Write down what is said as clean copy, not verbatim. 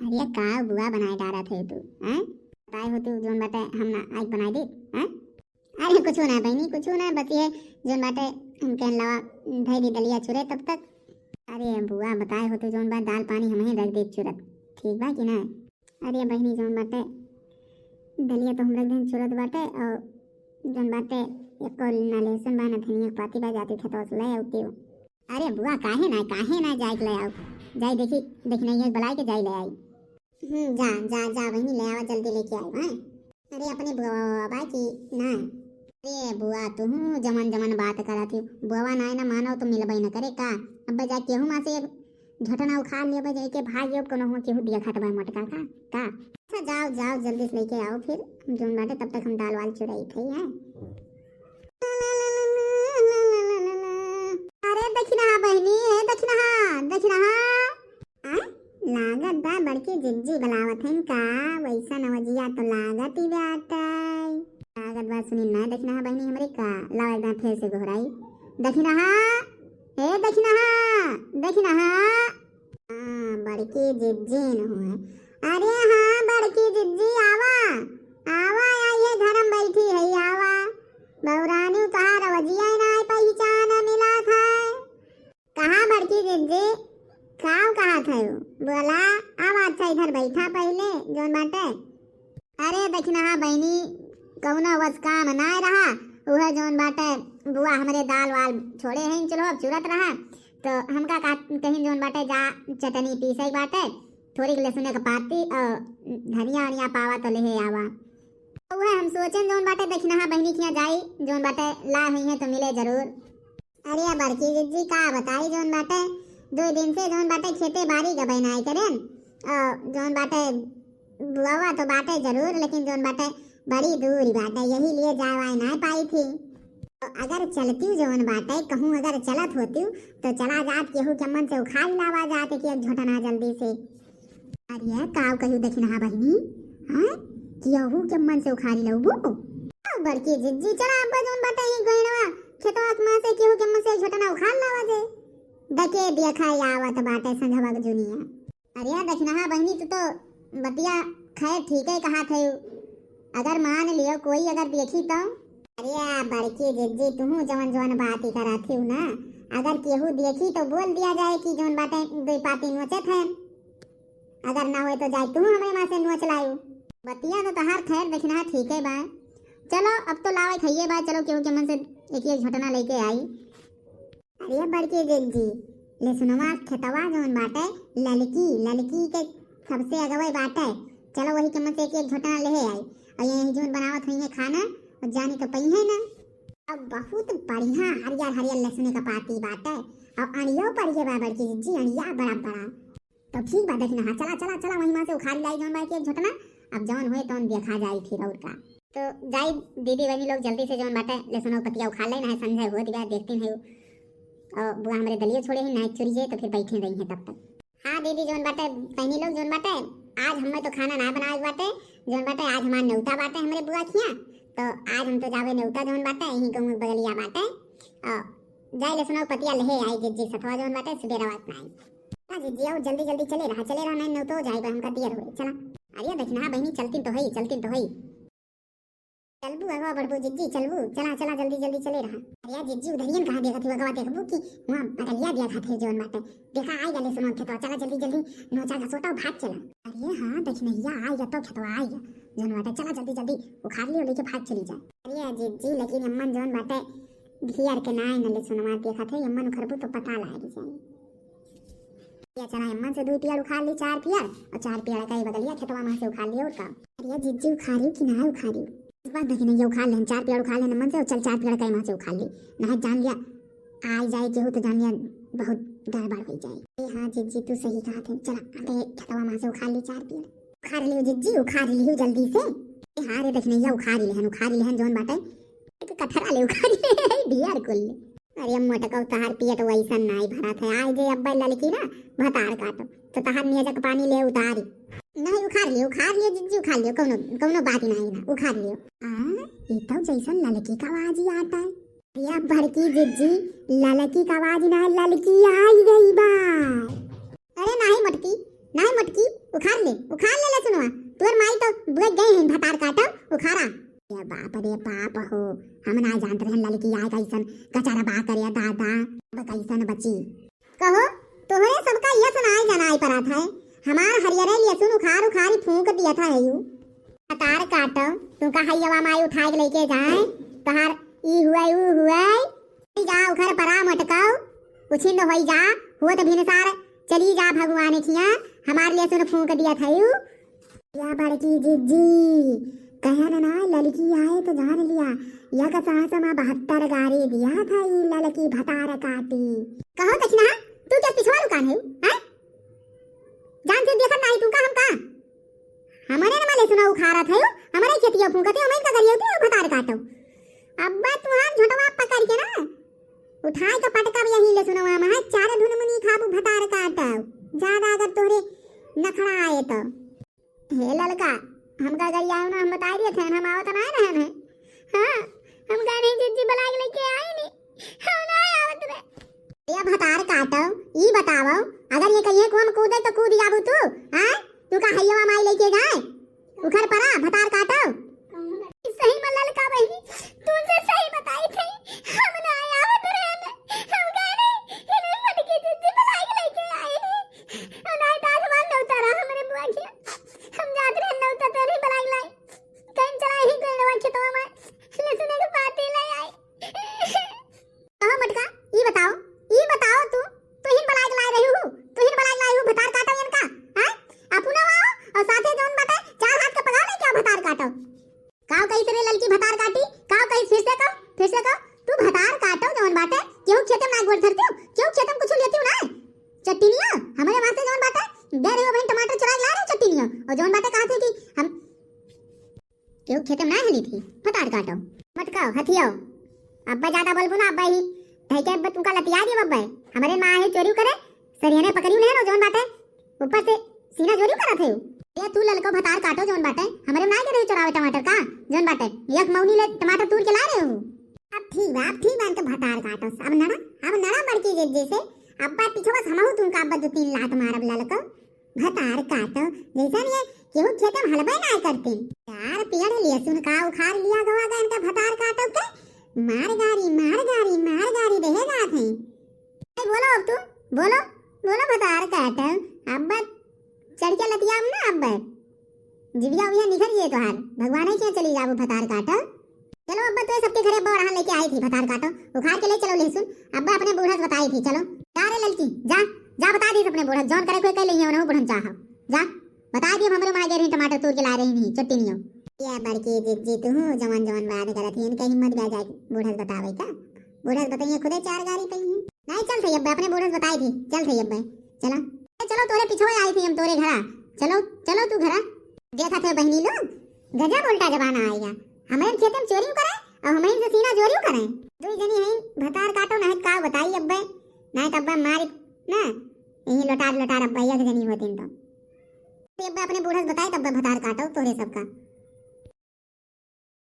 अरे का बुआ बनाए डारा थे तू हैं बताए हो तू जोन बाटे हम ना आज बनाई दे हैं। अरे कुछ ना बहनी कुछ ना बस ये जोन बाटे हम के अलावा धई दी दलिया चुरे तब तक। अरे बुआ बताए हो तू जोन बात दाल पानी हम ही रख दे चुरत ठीक बा कि ना। अरे बहनी जोन बाटे दलिया तो हम रख दें चुरत बाटे और जोन बाटे एक ना लहसुन बा ना धनिया पाती बा जाती खेतवा से ले आती। अरे बुआ काहे ना जाए के ले आओ जाए देखी देखने ये बुलाए के जाए ले आई। जा जा जा बहनी ले आवा जल्दी लेके आओ हैं। अरे अपने बुआ की ना। अरे बुआ तू जमन जमन बात करा थी बुआ ना ना मानो तो मिलबई न करे का। अब जा केहू मां से झटना उखाड़ लिया बजे के भाग यो कोनो हो केहू दिया खतबा मटका का। अच्छा जाओ जाओ जल्दी से लेके आओ फिर जोन बाटे तब तक हम दाल वाल चुराई थई है। अरे दक्षिणा बहनी है दक्षिणा लागत बा बड़की जिज्जी बुलावत हैं का वैसा नवजिया तो लागत ही बाटै। लागत बा सुनी ना दक्षिणा बहनी हमरे का लाओ एकदम फिर से घोराई दक्षिणा हे दक्षिणा हां बड़की जिज्जी न हुए। अरे हां बड़की जिज्जी आवा आवा आइए घर में बैठी है आवा बौरानी कहा रवजिया ना पहचान मिला था। कहा बड़की जिज्जी काव कहा थे बोला अब अच्छा इधर बैठा पहले जोन बाटे। अरे दक्षिणा बहनी कौनो बस काम ना रहा वह जोन बाटे बुआ हमारे दाल वाल छोड़े हैं चलो अब चुरत रहा तो हमका कहीं जोन बाटे जा चटनी पीसे बाटे थोड़ी लहसुन का पाती और धनिया वनिया पावा तो ले आवा। तो वह हम सोचें जोन बाटे दक्षिणा बहनी किया जाई जोन बाटे ला हुई है तो मिले जरूर। अरे बड़की जी का बताई जोन बाटे 2 दिन से जोन बाटे खेते बाड़ी का बनाई करें जोन बाटे बुआ तो बाटे जरूर लेकिन जोन बाटे बड़ी दूर बाटे यही लिए जावा ना पाई थी। तो अगर चलती जोन बाटे कहूँ अगर चलत होती तो चला जात केहू के मन से उखाड़ लावा जाते कि झोटना जल्दी से। अरे काव कहू दक्षिणा बहनी हाँ केहू के मन से उखाड़ी लऊबो बड़की जिज्जी चला अब जोन बाटे ही गइनवा खेतवा में से केहू के मन से झोटना उखाड़ लावा दे दके देखा आवत बाटे संघवा जुनिया। अरे दक्षिणा बहनी तो बतिया खैर ठीक है कहा थे अगर मान लियो कोई अगर देखी तो। अरे बड़की जिज्जी तू जवन जवन बात ही करा थी ना अगर केहू देखी तो बोल दिया जाए कि जोन बातें 2 पाती नोचत है अगर ना हो तो जाए तू हमें वहां से नोच लायू बतिया तो तहार खैर दक्षिणा ठीक है बा। चलो अब तो लावे खाइए बा चलो केहू के मन से एक झटना लेके आई। अरे बड़की जिज्जी ले सुनवा खेतवा जोन बाटे ललकी के सबसे अगवे बाटे चलो वही के मन से एक झटना ले आई और यही जोन बनावत हुई है खाना और जानी तो पई है ना। अब बहुत बढ़िया हरियर लहसुन का पाती बाटे और अणियो पड़िए बा बड़की जिज्जी अणिया बड़ा तो ठीक बा दक्षिणा चला वही मां से उखाड़ लाई जोन बाटे एक झटना अब जौन होए तौन देखा जाई फिर और का। तो जाई दीदी बहनी लोग जल्दी से जोन बाटे लहसुन पतिया उखाड़ लाई ना संजय हो दिया देखते हैं और बुआ हमारे दलिया छोड़े ही नाइट चुरी तो फिर बैठे रही हैं तब तक। हाँ दीदी जोन बाटे बहनी लोग जोन बाटे आज हमें तो खाना ना बनाए बाटे जोन बाटे आज हमारे न्योता बाटे हमारे बुआ खिया तो आज हम तो जावे न्योता जोन बाटे यहीं गाँव बगलिया बाटे और जाए ले सुनो पतिया ले आई जिज्जी सथवा जोन बाटे सुबह रवात में आई। हाँ जिज्जी आओ जल्दी चले रहा नहीं न्योता हो जाएगा हमका दियर हुए चला। अरे दक्षिणा बहनी चलती तो है चलबू अगवा बढ़बू जिज्जी चलबू चला जल्दी चले रहा। अरे जिज्जी उधरियन कहा देखा थी अगवा देखबू कि वहां बटलिया दिया खाते जोन बाटे देखा आई गले सुनो खेतवा चला जल्दी नोचा घसोटा भाग चला। अरे हां दक्षिणैया आई तो खेतवा आई जोन बाटे चला जल्दी उखाड़ लियो लेके भाग चली जाए। अरे जिज्जी लेकिन अम्मन जोन बाटे भियर के नाय नले सुनवा देखा थे अम्मन खरबू तो पता लागी जाए या चला अम्मन से 2 पियर उखाड़ ली 4 पियर और 4 पियर का बगलिया खेतवा में से उखाड़ लियो का। अरे जिज्जी उखाड़ी कि ना उखाड़ी बात देखने ये उखाड़ लें 4 पेड़ उखाड़ लें मन से चल 4 पेड़ कई मां से उखाड़ ली ना जान लिया आ जाए केहू तो जान लिया बहुत गड़बड़ हो जाए। हाँ जिज्जी तू सही कहा थे चला अबे खेतवा मां से उखाड़ ली 4 पेड़ उखाड़ लियो जिज्जी उखाड़ लियो जल्दी से। हाँ रे देखने ये उखाड़ लेहन जोन बाटे एक कठरा ले उखाड़ ले बियार कुल। अरे मोटका तहार पियट वैसा नाई भरा थे आज जे अब्बा ललकी ना भतार काटो तो तहार नियजक पानी ले उतारी नहीं उखाड़ लियो जिज्जी उखाड़ लियो कौनो बात नहीं ना उखाड़ लियो। ये तो जैसा ललकी का आवाज ही आता है या बड़की जिज्जी ललकी का आवाज ना ललकी आई गई बा। अरे नहीं मटकी उखाड़ ले सुनवा तोर माई तो बुझ गई है भतार काटो उखाड़ा। ये बाप रे बाप हो, हम ना जानते रहन लड़की आए कैसन कचारा बा करे दादा अब कैसन बची। कहो तोहरे सबका ये सुनाई जनाई पड़ा था हमार हरियर लहसुन उखाड़ फूंक दिया था यू भतार काटो तू का हयवा माई उठा के लेके जाए तहार ई हुआ ऊ हुआ जा उखर परा मटकाओ उछिंद होई जा हुआ तो भिनसार चली जा भगवान खिया हमारे लिए सुन फूंक दिया था यू। या बड़की जिज्जी कहन ना लड़की आए तो जान लिया या का साहस में 72 गारी दिया था ये लड़की भतार काटी। कहो दक्षिणा तू क्या पिछवा दुकान है हैं जान से देखत नहीं तू का हम का हमारे न माले सुना उखाड़ा था हमारे खेतिया फूंकते हमें का करियो तू भतार काटो। अब्बा तू हाथ झटवा पकड़ के ना उठाए का पटका भी यही ले सुनवा में चार धुन मुनी खाबू भतार काटो ज्यादा अगर तोरे नखड़ा आए तो। हे ललका हमका गरी आयो ना हम बता दिए थे हम आवत ना रहन है हां हम का नहीं जिज्जी बुला के लेके आए नहीं हम ना आवत रे। ये भतार काटो ई बतावो अगर ये कहिए को हम कूदे तो कूद जाबू तू हां तू का हयवा माई लेके जाए उखर परा भतार काटो। सही में ललका बहनी तुझे सही बताई थी हम ना आवत रहन हम का नहीं इन्हें फटके जिज्जी बुला के लेके आए नहीं अनाई दास मान न उतारा हमरे बुआ के हम जात रहे न उतर नहीं बुला लाई कहीं चला ही कोई नवा खेतवा में लहसुन के पाते ले आई। कहो मटका ई बताओ तू ही बुला के ला रही हो तू ही बुला के लाई हो भतार काटो इनका हैं अपना आओ और साथे जोन बाटे 4 हाथ का पगार नहीं क्या भतार काटो। काव कैसे रे लड़की भतार काटी काव कैसे फिर से कहो तू भतार काटो जोन बाटे क्यों खेते में ना गोड़ धरती हो क्यों खेते में कुछ लेती हो ना चट्टीनिया हमारे वास्ते जोन बाटे दे रहे हो बहन टमाटर चुरा ला रहे हो चट्टीनिया और जोन बाटे कहा थे कि हम क्यों खेते में ना हली थी भतार काटो मटकाओ हथियाओ अब्बा ज्यादा बोलबो ना अब्बा ही धैके अब्बा तुमका लतिया दियो अब्बा हमारे मां है चोरी करे सरियाने पकड़ी ले जोन बाटे ऊपर से सीना चोरी करा थे ये तू ललको भतार काटो जोन बाटे हमारे ना के रही चुरावे टमाटर का जोन बाटे एक मौनी ले टमाटर तोड़ के ला रहे हो। अब ठीक बात तो भतार काटो अब नड़ा बड़की जैसे अब्बा पिछवा समहु तुमका अब्बा 2-3 लात मारब ललको भतार काटो जैसा ये केहू खेते में हलबे ना करते यार पेड़ लहसुन का उखाड़ लिया गवा का इनका भतार काटो के मार गारी रहेगा थे। बोलो अब तू बोलो भतार काटो अब्बा चढ़ के लतियाम ना अब्बा जिबिया उया निखर ये तोहार भगवान ही क्यों चली जाबो भतार काटो। चलो अब्बा तो सबके घरे बड़हन लेके आई थी भतार काटो उखाड़ के ले चलो लहसुन अब्बा अपने बूढ़ा से बताई थी चलो जा रे लड़की जा बता दी अपने बूढ़ा जौन करे कोई कह ले ना बूढ़ा चाह जा बता दियो हमरे मां गेरी टमाटर तोड़ के ला रही नहीं चट्टी नहीं ये बड़की जिज्जी तू जवान बात करत है इनका हिम्मत आ जाए बूढ़ा से बतावे का बूढ़ा से बताइए खुदे 4 गारी पई है नहीं चल सही अब्बा अपने बूढ़ा से बताई थी चल सही अब्बा चलो तोरे पिछोए आई थी हम तोरे घरा चलो तू घरा देखा थे बहनी लोग गजब उल्टा जमाना आएगा हमारे खेत में चोरी करे और हमें से सीना चोरी करे दो जनी है भतार काटो ना का बताई अब्बा नहीं तब मार ना यही लटार अब्बा एक जनी होती तो अब्बा अपने बूढ़ा से बताई तब भतार काटो तोरे सबका।